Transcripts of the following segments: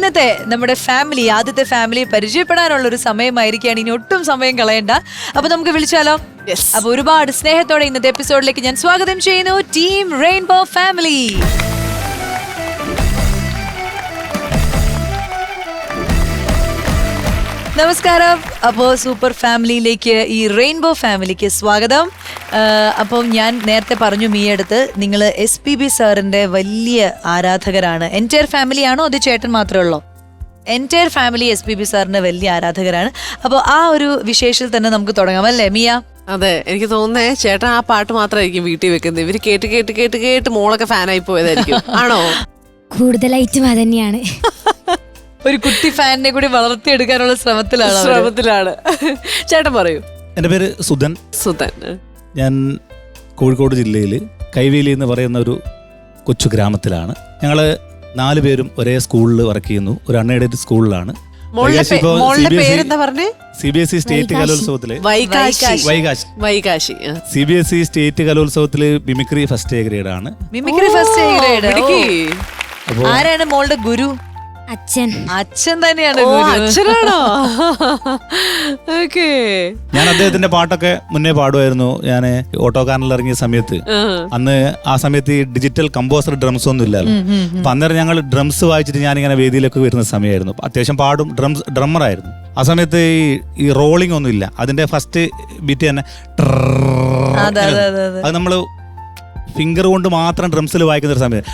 ഇന്നത്തെ നമ്മുടെ ഫാമിലി, ആദ്യത്തെ ഫാമിലി പരിചയപ്പെടാനുള്ള ഒരു സമയമായിരിക്കുകയാണ്. ഇനി ഒട്ടും സമയം കളയണ്ട. അപ്പൊ നമുക്ക് വിളിച്ചാലോ? അപ്പൊ ഒരുപാട് സ്നേഹത്തോടെ ഇന്നത്തെ എപ്പിസോഡിലേക്ക് ഞാൻ സ്വാഗതം ചെയ്യുന്നു ടീം റെയിൻബോ ഫാമിലി. നമസ്കാരം. അപ്പോൾ സൂപ്പർ ഫാമിലിയിലേക്ക്, ഈ റെയിൻബോ ഫാമിലിക്ക് സ്വാഗതം. അപ്പം ഞാൻ നേരത്തെ പറഞ്ഞു മീയടുത്ത്, നിങ്ങൾ SPB സാറിന്റെ വലിയ ആരാധകരാണ്. എൻറ്റയർ ഫാമിലി ആണോ അത് ചേട്ടൻ മാത്രമേ ഉള്ളൂ? എൻറ്റയർ ഫാമിലി SPB സാറിന്റെ വലിയ ആരാധകരാണ്. അപ്പോൾ ആ ഒരു വിശേഷത്തിൽ തന്നെ നമുക്ക് തുടങ്ങാം അല്ലേ മിയ? അതെ, എനിക്ക് തോന്നുന്നേ ചേട്ടൻ ആ പാട്ട് മാത്രമായിരിക്കും വീട്ടിൽ വെക്കുന്നത്. ഇവര് കേട്ട് കേട്ട് കേട്ട് കേട്ട് മോളൊക്കെ ഫാനായി പോയതായിരിക്കും. ആണോ? കൂടുതലായിട്ടും അതന്നെയാണ്. ഒരു കുട്ടി ഫാനിനെ കൂടി വളർത്തിയെടുക്കാനുള്ള ശ്രമത്തിലാണ്. ചേട്ടൻ പറയൂ. എൻ്റെ പേര് സുധൻ. ഞാൻ കോഴിക്കോട് ജില്ലയിൽ കൈവേലി എന്ന് പറയുന്ന ഒരു കൊച്ചു ഗ്രാമത്തിലാണ്. ഞങ്ങൾ 4 പേരും ഒരേ സ്കൂളിൽ വർക്ക് ചെയ്യുന്നു. ഒരു അൺഎയ്ഡഡ് സ്കൂളിലാണ്. CBSE സ്റ്റേറ്റ് കലോത്സവത്തില് CBSE സ്റ്റേറ്റ് കലോത്സവത്തില് മിമിക്രി ഫസ്റ്റ് എ ഗ്രേഡ് ആണ്. Mimicry first A grade. ആരാണ് മോളുടെ ഗുരു? അച്ഛൻ തന്നെയാണ്. അച്ഛനാണോ? ഓക്കേ. ഞാൻ അദ്ദേഹത്തിന്റെ പാട്ടൊക്കെ മുന്നേ പാടുമായിരുന്നു. ഞാൻ ഓട്ടോക്കാരനിൽ ഇറങ്ങിയ സമയത്ത്, അന്ന് ആ സമയത്ത് ഈ ഡിജിറ്റൽ കമ്പോസർ ഡ്രംസ് ഒന്നും ഇല്ലല്ലോ. അപ്പൊ അന്നേരം ഞങ്ങൾ ഡ്രംസ് വായിച്ചിട്ട് ഞാനിങ്ങനെ വേദിയിലൊക്കെ വരുന്ന സമയമായിരുന്നു. അത്യാവശ്യം പാടും. ഡ്രമ്മറായിരുന്നു. ആ സമയത്ത് ഈ റോളിംഗ് ഒന്നും ഇല്ല. അതിന്റെ ഫസ്റ്റ് ബീറ്റ് തന്നെ അത് നമ്മള് ഫിംഗർ കൊണ്ട് മാത്രം ഡ്രംസിൽ വായിക്കുന്ന ഒരു സമയം.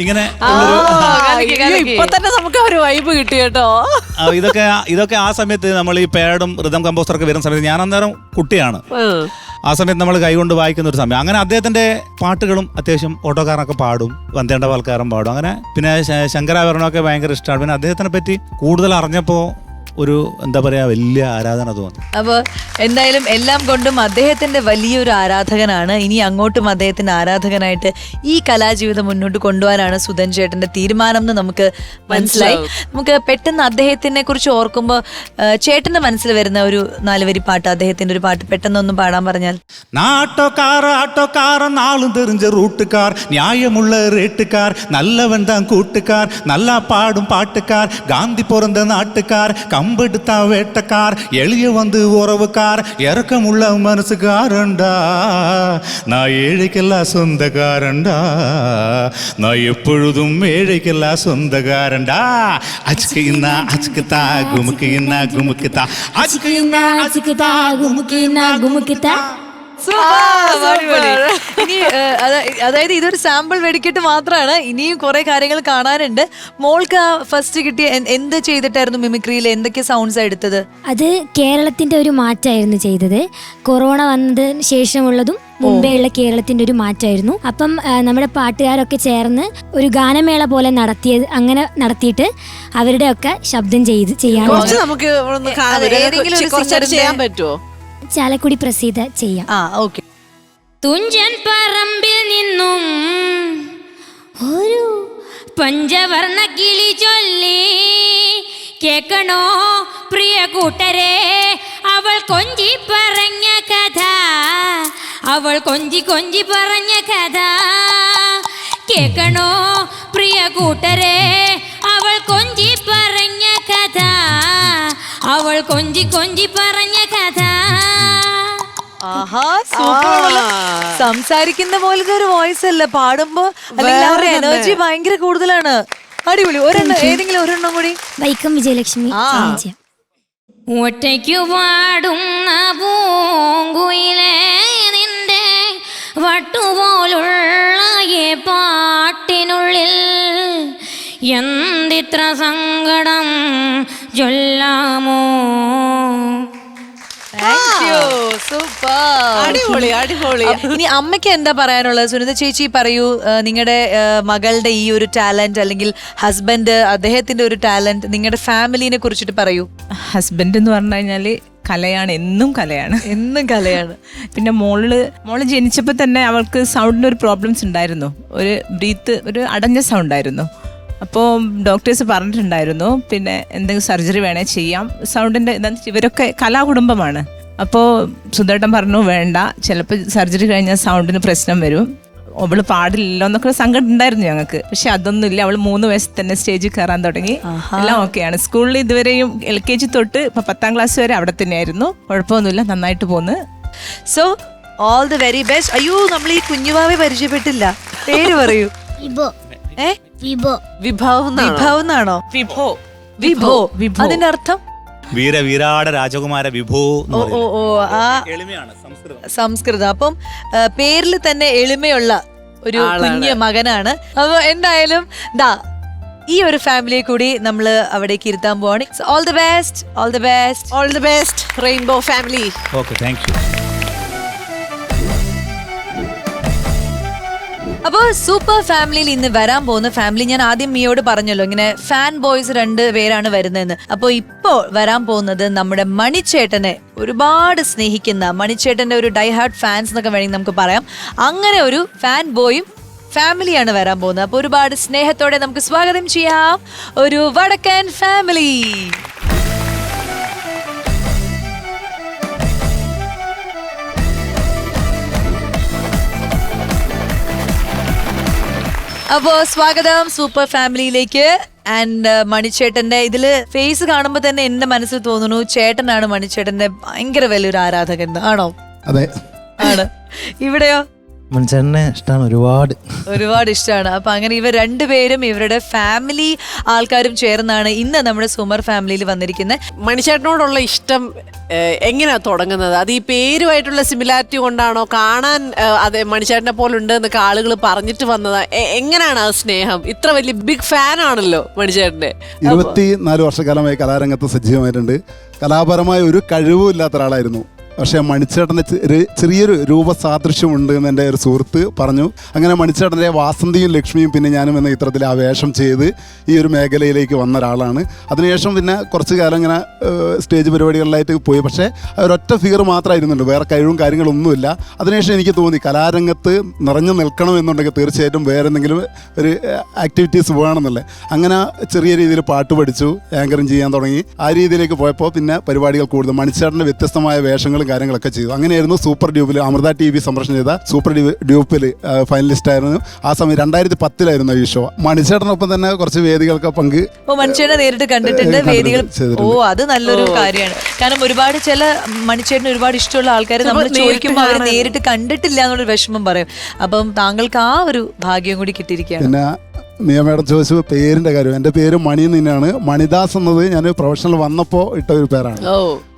ഇങ്ങനെ ഇപ്പൊ തന്നെ നമുക്ക് ഒരു വൈബ് കിട്ടി കേട്ടോ. ഇതൊക്കെ ആ സമയത്ത് നമ്മൾ ഈ പാഡും റിതം കമ്പോസറൊക്കെ വരുന്ന സമയത്ത്, ഞാൻ അന്നേരം കുട്ടിയാണ്. ആ സമയത്ത് നമ്മൾ കൈകൊണ്ട് വായിക്കുന്ന ഒരു സമയം. അങ്ങനെ അദ്ദേഹത്തിന്റെ പാട്ടുകളും അത്യാവശ്യം ഓട്ടോക്കാരനൊക്കെ പാടും, വന്ദേണ്ട പാൽക്കാരൻ പാടും. അങ്ങനെ പിന്നെ ശങ്കരാഭരണമൊക്കെ ഭയങ്കര ഇഷ്ടമാണ്. പിന്നെ അദ്ദേഹത്തിനെ പറ്റി കൂടുതൽ അറിഞ്ഞപ്പോൾ ഒരു എന്താ പറയാ, വലിയ ആരാധന തോന്നി. അപ്പോൾ എന്തായാലും എല്ലാം കൊണ്ടും അദ്ദേഹത്തിന്റെ വലിയൊരു ആരാധകനാണ്. ഇനി അങ്ങോട്ടും അദ്ദേഹത്തിന്റെ ആരാധകനായിട്ട് ഈ കലാജീവിതം മുന്നോട്ട് കൊണ്ടുപോകാനാണ് സുധൻ ചേട്ടന്റെ തീരുമാനം എന്ന് നമുക്ക് മനസ്സിലായി. നമുക്ക് പെട്ടെന്ന് അദ്ദേഹത്തിനെ കുറിച്ച് ഓർക്കുമ്പോൾ ചേട്ടന്റെ മനസ്സിൽ വരുന്ന ഒരു 4 വരി പാട്ട്, അദ്ദേഹത്തിന്റെ ഒരു പാട്ട് പെട്ടെന്നൊന്നും പാടാൻ പറഞ്ഞാൽ. ആട്ടോക്കാർ നാളും തെറിഞ്ഞ റൂട്ടുകാർ, ന്യായമുള്ള റേട്ടുകാർ, നല്ലവൻ താൻ കൂട്ടുകാർ, നല്ല പാടും പാട്ടുകാർ, ഗാന്ധി പിറந்த നാട്ടുകാർ, கம்பெடுத்தா வேட்டக்கார், எளிய வந்து உறவுக்கார், இறக்கமுள்ள மனசுக்காரண்டா, நான் ஏழைக்கெல்லாம் சொந்தக்காரண்டா, நான் எப்பொழுதும் ஏழைக்கெல்லாம் சொந்தக்காரண்டா. அச்சுக்குன்னா அச்சுக்குத்தா, குமுக்குன்னா குமுக்குத்தா, அச்சுக்குன்னா அச்சுக்குத்தா, குமுக்குன்னா குமுக்குத்தா. ഇനി അതായത് ഇതൊരു സാമ്പിൾ വെടിക്കെട്ട് മാത്രമാണ്. ഇനിയും കുറെ കാര്യങ്ങൾ കാണാനുണ്ട്. മോൾക്ക് ആ ഫസ്റ്റ് കിട്ടിയ എന്ത് ചെയ്തിട്ടായിരുന്നു മിമിക്രിയിൽ? എന്തൊക്കെ സൗണ്ട്സ് എടുത്തത്? അത് കേരളത്തിന്റെ ഒരു മാറ്റമായിരുന്നു ചെയ്തത്. കൊറോണ വന്നതിന് ശേഷമുള്ളതും മുമ്പേ ഉള്ള കേരളത്തിന്റെ ഒരു മാറ്റമായിരുന്നു. അപ്പം നമ്മുടെ പാട്ടുകാരൊക്കെ ചേർന്ന് ഒരു ഗാനമേള പോലെ അങ്ങനെ നടത്തിയിട്ട് അവരുടെ ഒക്കെ ശബ്ദം ചെയ്യാൻ പറ്റുമോ? ചാലക്കുടി പ്രസീത ചെയ്യാം. തുഞ്ചൻ പറമ്പിൽ നിന്നും ഒരു പഞ്ചവർണ്ണ കിളി ചൊല്ലി, കേൾക്കണോ പ്രിയ കൂട്ടരെ അവൾ കൊഞ്ചി പറഞ്ഞ കഥ, അവൾ കൊഞ്ചി കൊഞ്ചി പറഞ്ഞ കഥ, കേൾക്കണോ പ്രിയ കൂട്ടരെ അവൾ കൊഞ്ചി പറഞ്ഞ കഥ, അവൾ കൊഞ്ചി കൊഞ്ചി പറഞ്ഞ കഥ. സംസാരിക്കുന്ന പോലത്തെ ഒരു വോയിസ് അല്ല പാടുമ്പോ, അല്ലെങ്കിൽ അവരുടെ എനർജി ഭയങ്കര കൂടുതലാണ്. അടിപൊളി. ഏതെങ്കിലും ഒരെണ്ണം കൂടി. വൈക്കം വിജയലക്ഷ്മി. ഒറ്റയ്ക്കു പാടുന്ന പൂങ്കുയിലേ നിന്റെ വട്ടുപോലുള്ള പാട്ടിനുള്ളിൽ എന്തിത്ര സങ്കടം ചൊല്ലാമോ. ഇനി അമ്മയ്ക്ക് എന്താ പറയാനുള്ളത്? സുനിത ചേച്ചി പറയൂ, നിങ്ങളുടെ മകളുടെ ഈ ഒരു ടാലന്റ്, അല്ലെങ്കിൽ ഹസ്ബൻഡ് അദ്ദേഹത്തിന്റെ ഒരു ടാലന്റ്, നിങ്ങളുടെ ഫാമിലിനെ കുറിച്ചിട്ട് പറയൂ. ഹസ്ബൻഡ് എന്ന് പറഞ്ഞു കഴിഞ്ഞാല് കലയാണ്, എന്നും കലയാണ്. പിന്നെ മോള് ജനിച്ചപ്പോൾ തന്നെ അവൾക്ക് സൗണ്ടിന് ഒരു പ്രോബ്ലംസ് ഉണ്ടായിരുന്നു. ഒരു ബ്രീത്ത്, ഒരു അടഞ്ഞ സൗണ്ട് ആയിരുന്നു. അപ്പോൾ ഡോക്ടേഴ്സ് പറഞ്ഞിട്ടുണ്ടായിരുന്നു പിന്നെ എന്തെങ്കിലും സർജറി വേണേൽ ചെയ്യാം. സൗണ്ടിൻ്റെ ഇവരൊക്കെ കലാകുടുംബമാണ്. അപ്പോൾ സുധേട്ടൻ പറഞ്ഞു വേണ്ട, ചിലപ്പോൾ സർജറി കഴിഞ്ഞാൽ സൗണ്ടിന് പ്രശ്നം വരും, അവള് പാടില്ലല്ലോ എന്നൊക്കെ സങ്കടം ഉണ്ടായിരുന്നു ഞങ്ങൾക്ക്. പക്ഷെ അതൊന്നും ഇല്ല, അവൾ 3 വയസ്സിൽ തന്നെ സ്റ്റേജിൽ കയറാൻ തുടങ്ങി. എല്ലാം ഓക്കെയാണ്. സ്കൂളിൽ ഇതുവരെയും LKG തൊട്ട് ഇപ്പൊ 10ാം ക്ലാസ് വരെ അവിടെ തന്നെയായിരുന്നു. കുഴപ്പമൊന്നുമില്ല, നന്നായിട്ട് പോന്ന്. So all the very best. അയ്യോ, നമ്മൾ ഈ കുഞ്ഞുവാവെ പരിചയപ്പെട്ടില്ല. പേര് പറയൂ. വിഭവ് എന്നാണോ? വിഭോ. വിഭോ. അതിന്റെ അർത്ഥം വീരാട രാജകുമാര വിഭോ. ആ എളിമയാണ്, സംസ്കൃതം. അപ്പം പേരിൽ തന്നെ എളിമയുള്ള ഒരു കുഞ്ഞു മകനാണ്. അപ്പൊ എന്തായാലും ഈ ഒരു ഫാമിലിയെ കൂടി നമ്മൾ അവിടേക്ക് ഇരുത്താൻ പോവാണ്. All the best, all the best, all the best rainbow family. Okay, thank you. അപ്പോൾ സൂപ്പർ ഫാമിലിയിൽ ഇന്ന് വരാൻ പോകുന്ന ഫാമിലി ഞാൻ ആദ്യം മിയോട് പറഞ്ഞല്ലോ, ഇങ്ങനെ ഫാൻ ബോയ്സ് 2 പേരാണ് വരുന്നതെന്ന്. അപ്പോൾ ഇപ്പോൾ വരാൻ പോകുന്നത് നമ്മുടെ മണിച്ചേട്ടനെ ഒരുപാട് സ്നേഹിക്കുന്ന, മണിച്ചേട്ടന്റെ ഒരു ഡൈ ഹാർഡ് ഫാൻസ് എന്നൊക്കെ വേണമെങ്കിൽ നമുക്ക് പറയാം, അങ്ങനെ ഒരു ഫാൻ ബോയും ഫാമിലിയാണ് വരാൻ പോകുന്നത്. അപ്പോൾ ഒരുപാട് സ്നേഹത്തോടെ നമുക്ക് സ്വാഗതം ചെയ്യാം ഒരു വടക്കൻ ഫാമിലി. അപ്പോ സ്വാഗതം സൂപ്പർ ഫാമിലിയിലേക്ക്. ആൻഡ് മണിച്ചേട്ടന്റെ ഇതില് ഫേസ് കാണുമ്പോ തന്നെ എന്റെ മനസ്സിൽ തോന്നുന്നു ചേട്ടനാണ് മണിച്ചേട്ടന്റെ ഭയങ്കര വലിയൊരു ആരാധകൻ. ആണോ? അതെ, ആണ്. ഇവിടെയോ? മണിച്ചേട്ടനെ ഇഷ്ടമാണ്, ഒരുപാട് ഇഷ്ടമാണ്. അപ്പൊ അങ്ങനെ ഇവർ 2 പേരും ഇവരുടെ ഫാമിലി ആൾക്കാരും ചേർന്നാണ് ഇന്ന് നമ്മുടെ സൂമർ ഫാമിലിയിൽ വന്നിരിക്കുന്നത്. മണിച്ചേട്ടനോടുള്ള ഇഷ്ടം എങ്ങനെയാ തുടങ്ങുന്നത്? അത് ഈ പേരുമായിട്ടുള്ള സിമിലാരിറ്റി കൊണ്ടാണോ, കാണാൻ അതെ മണിച്ചേട്ടനെ പോലെ ഉണ്ട് എന്നൊക്കെ ആളുകൾ പറഞ്ഞിട്ട് വന്നതാ? എങ്ങനെയാണ് ആ സ്നേഹം? ഇത്ര വലിയ ബിഗ് ഫാൻ ആണല്ലോ മണിച്ചേട്ടന്റെ. 24 വർഷക്കാലമായി കലാരംഗത്ത് സജീവമായിട്ടുണ്ട്. കലാപരമായ ഒരു കഴിവും ഇല്ലാത്ത ഒരാളായിരുന്നു. പക്ഷേ മണിച്ചേട്ടൻ്റെ ചെറിയൊരു രൂപസാദൃശ്യമുണ്ട് എന്ന് എൻ്റെ ഒരു സുഹൃത്ത് പറഞ്ഞു. അങ്ങനെ മണിച്ചേട്ടൻ്റെ വാസന്തിയും ലക്ഷ്മിയും പിന്നെ ഞാനും എന്ന ചിത്രത്തിൽ ആ വേഷം ചെയ്ത് ഈ ഒരു മേഖലയിലേക്ക് വന്ന ഒരാളാണ്. അതിനുശേഷം പിന്നെ കുറച്ച് കാലം ഇങ്ങനെ സ്റ്റേജ് പരിപാടികളിലായിട്ട് പോയി. പക്ഷേ ഒരൊറ്റ ഫിഗർ മാത്രമായിരുന്നുള്ളൂ, വേറെ കഴിവും കാര്യങ്ങളൊന്നുമില്ല. അതിനുശേഷം എനിക്ക് തോന്നി കലാരംഗത്ത് നിറഞ്ഞു നിൽക്കണമെന്നുണ്ടെങ്കിൽ തീർച്ചയായിട്ടും വേറെ എന്തെങ്കിലും ഒരു ആക്ടിവിറ്റീസ് വേണമെന്നുള്ളത്. അങ്ങനെ ചെറിയ രീതിയിൽ പാട്ട് പഠിച്ചു, ആങ്കറിങ് ചെയ്യാൻ തുടങ്ങി. ആ രീതിയിലേക്ക് പോയപ്പോൾ പിന്നെ പരിപാടികൾ കൂടുതൽ മണിച്ചേട്ടൻ്റെ വ്യത്യസ്തമായ വേഷങ്ങൾ കാര്യങ്ങളൊക്കെ ചെയ്തു. അങ്ങനെയായിരുന്നു സൂപ്പർ ഡ്യൂപ്പിൽ, അമൃത TV സംപ്രേഷണം ചെയ്ത സൂപ്പർ ഡ്യൂപ്പിൽ ഫൈനലിസ്റ്റ് ആയിരുന്നു. ആ സമയം 2010 ഈ ഷോ. മണിച്ചേട്ടനൊപ്പം തന്നെ കുറച്ച് വേദികൾക്ക് മണിച്ചേട്ടനെ നേരിട്ട് കണ്ടിട്ടുണ്ട്, വേദികൾ. അത് നല്ലൊരു കാര്യമാണ്. കാരണം ഒരുപാട് ചില മണിച്ചേട്ടന് ഒരുപാട് ഇഷ്ടമുള്ള ആൾക്കാർ നമ്മൾ ചോദിക്കുമ്പോൾ അവർ നേരിട്ട് കണ്ടിട്ടില്ല എന്നുള്ളൊരു വിഷമം പറയും. അപ്പം താങ്കൾക്ക് ആ ഒരു ഭാഗ്യം കൂടി കിട്ടിയിരിക്കുകയാണ്. പിന്നെ നിയമേടം ചോദിച്ചു പേരിന്റെ കാര്യം. എൻ്റെ പേര് മണി തന്നെയാണ്. മണിദാസ് എന്നത് ഞാൻ പ്രൊഫഷണൽ വന്നപ്പോൾ ഇട്ട ഒരു പേരാണ്.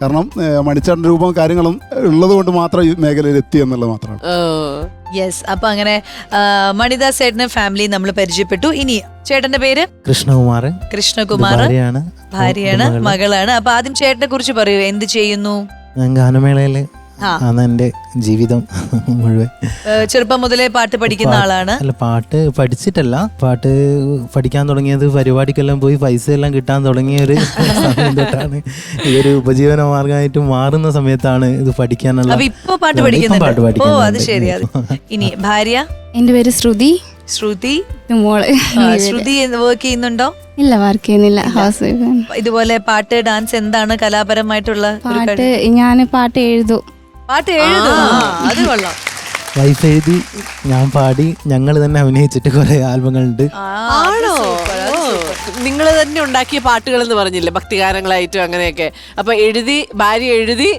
കാരണം മണിച്ചേട്ടൻ്റെ രൂപവും കാര്യങ്ങളും ഉള്ളത് കൊണ്ട് മാത്രം ഈ മേഖലയിൽ എത്തി എന്നുള്ളത് മാത്രമാണ്. യെസ്. അപ്പൊ അങ്ങനെ മണിദാസ് ചേട്ടന്റെ ഫാമിലി നമ്മൾ പരിചയപ്പെട്ടു. ഇനി ചേട്ടന്റെ പേര് കൃഷ്ണകുമാർ. ഭാര്യയാണ്, മകളാണ്. അപ്പൊ ആദ്യം ചേട്ടനെ കുറിച്ച് പറയൂ, എന്ത് ചെയ്യുന്നു? ഞാൻ ഗാനമേളയില് എന്റെ ജീവിതം മുഴുവൻ. ചെറുപ്പം മുതലേ പാട്ട് പഠിക്കുന്ന ആളാണ്? അല്ല, പാട്ട് പഠിച്ചിട്ടല്ല, പാട്ട് പഠിക്കാൻ തുടങ്ങിയത് പരിപാടിക്കെല്ലാം പോയി പൈസ എല്ലാം കിട്ടാൻ തുടങ്ങിയ ഒരു സമയം തൊട്ടാണ്. ഈ ഒരു ഉപജീവന മാർഗമായിട്ട് മാറുന്ന സമയത്താണ് ഇത് പഠിക്കാനുള്ള. ഇപ്പൊ പാട്ട് പഠിക്കുന്നുണ്ട്. ഓ, അത് ശരി. ഇനി ഭാര്യ? എന്റെ പേര് ശ്രുതി. മോള് ശ്രുതി വർക്ക് ചെയ്യുന്നുണ്ടോ? ഇല്ല, വർക്ക് ചെയ്യുന്നില്ല, ഹൗസ് വൈഫ്. ഇതുപോലെ പാട്ട്, ഡാൻസ് എന്താണ് കലാപരമായിട്ടുള്ള? ഞാൻ പാട്ട് എഴുതും. അത് കൊള്ളാം. വൈഫ് എഴുതി, ഞാൻ പാടി, ഞങ്ങൾ തന്നെ അഭിനയിച്ചിട്ട് കുറെ ആൽബങ്ങളുണ്ട്. ആണോ? നിങ്ങൾ തന്നെ ഉണ്ടാക്കിയ പാട്ടുകൾ എന്ന് പറഞ്ഞില്ലേ, ഭക്തിഗാനങ്ങളായിട്ടും അങ്ങനെയൊക്കെ. അപ്പൊ ഭാര്യ എഴുതി,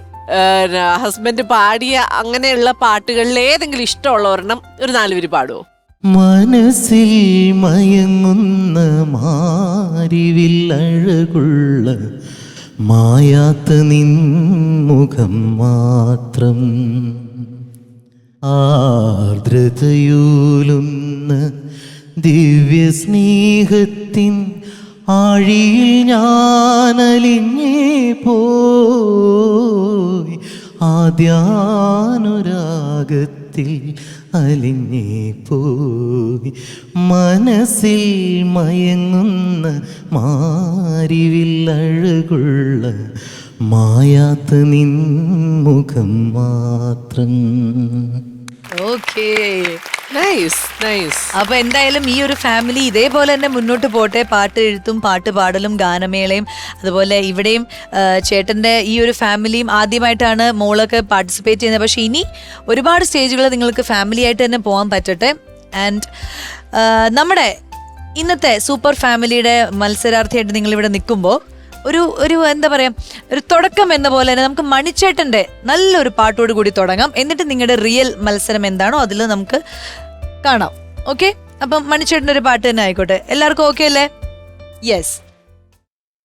ഹസ്ബൻഡ് പാടിയ അങ്ങനെയുള്ള പാട്ടുകളിൽ ഏതെങ്കിലും ഇഷ്ടമുള്ള ഒരെണ്ണം ഒരു 4 വരി പാടുവോ? മനസ്സിൽ മയങ്ങുന്ന മാരിവിൽ അഴകുള്ള മായാത്ത നിൻമുഖം മാത്രം, ആർദ്രതയൂലുന്ന ദിവ്യ സ്നേഹത്തിൻ ആഴിയിൽ ഞാനലിഞ്ഞേ പോയി, ആദ്യാനുരാഗത്തിൽ അലിഞ്ഞേ പോയി, മനസ്സിൽ മയങ്ങുന്ന മാരിവിൽ അഴകുള്ള മായാത്ത നിൻമുഖം മാത്രം. Okay, nice nice. അപ്പൊ എന്തായാലും ഈ ഒരു ഫാമിലി ഇതേപോലെ തന്നെ മുന്നോട്ട് പോട്ടെ. പാട്ട് എഴുത്തും പാട്ട് പാടലും ഗാനമേളയും അതുപോലെ ഇവിടെയും ചേട്ടന്റെ ഈ ഒരു ഫാമിലിയും ആദ്യമായിട്ടാണ് മോളൊക്കെ പാർട്ടിസിപ്പേറ്റ് ചെയ്യുന്നത്. പക്ഷെ ഇനി ഒരുപാട് സ്റ്റേജുകൾ നിങ്ങൾക്ക് ഫാമിലി ആയിട്ട് തന്നെ പോകാൻ പറ്റട്ടെ. ആൻഡ് നമ്മുടെ ഇന്നത്തെ സൂപ്പർ ഫാമിലിയുടെ മത്സരാർത്ഥിയായിട്ട് നിങ്ങൾ ഇവിടെ നിൽക്കുമ്പോൾ ഒരു എന്താ പറയാ, ഒരു തുടക്കം എന്ന പോലെ തന്നെ നമുക്ക് മണിച്ചേട്ടന്റെ നല്ലൊരു പാട്ടോട് കൂടി തുടങ്ങാം. എന്നിട്ട് നിങ്ങളുടെ റിയൽ മത്സരം എന്താണോ അതിൽ നമുക്ക് കാണാം. ഓക്കെ, അപ്പം മണിച്ചേട്ടൻ്റെ ഒരു പാട്ട് തന്നെ ആയിക്കോട്ടെ. എല്ലാവർക്കും ഓക്കെ അല്ലേ? യെസ്.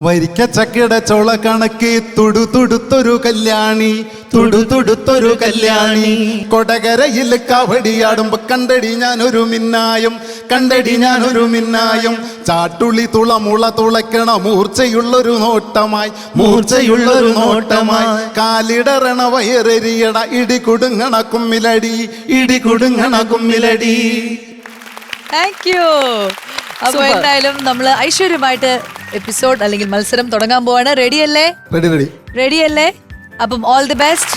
വരിക്ക ചക്കയുടെ ചോള കണക്ക് തുടുതുടുത്തൊരു കല്യാണി, തുടുതുടുത്തൊരു കല്യാണി, കൊടകരയിൽ കാവടിയാടുമ്പോ കണ്ടടി ഞാനൊരു മിന്നായം, കണ്ടടി ഞാനൊരു മിന്നായം, ചാട്ടുളി തുളമുള തുളയ്ക്കണ മൂർച്ചയുള്ളൊരു നോട്ടമായി, മൂർച്ചയുള്ളൊരു നോട്ടമായി, കാലിടറണ വയറെരിയട ഇടികുടുങ്ങണ കുമ്മിലടി, ഇടികുടുങ്ങണ കുമ്മിലടി. Thank you. അപ്പൊ എന്തായാലും നമ്മള് ഐശ്വര്യമായിട്ട് എപ്പിസോഡ് അല്ലെങ്കിൽ മത്സരം തുടങ്ങാൻ പോവാണ്. റെഡി അല്ലേ? Ready ready. റെഡി അല്ലേ? അപ്പം ഓൾ ദി ബെസ്റ്റ്.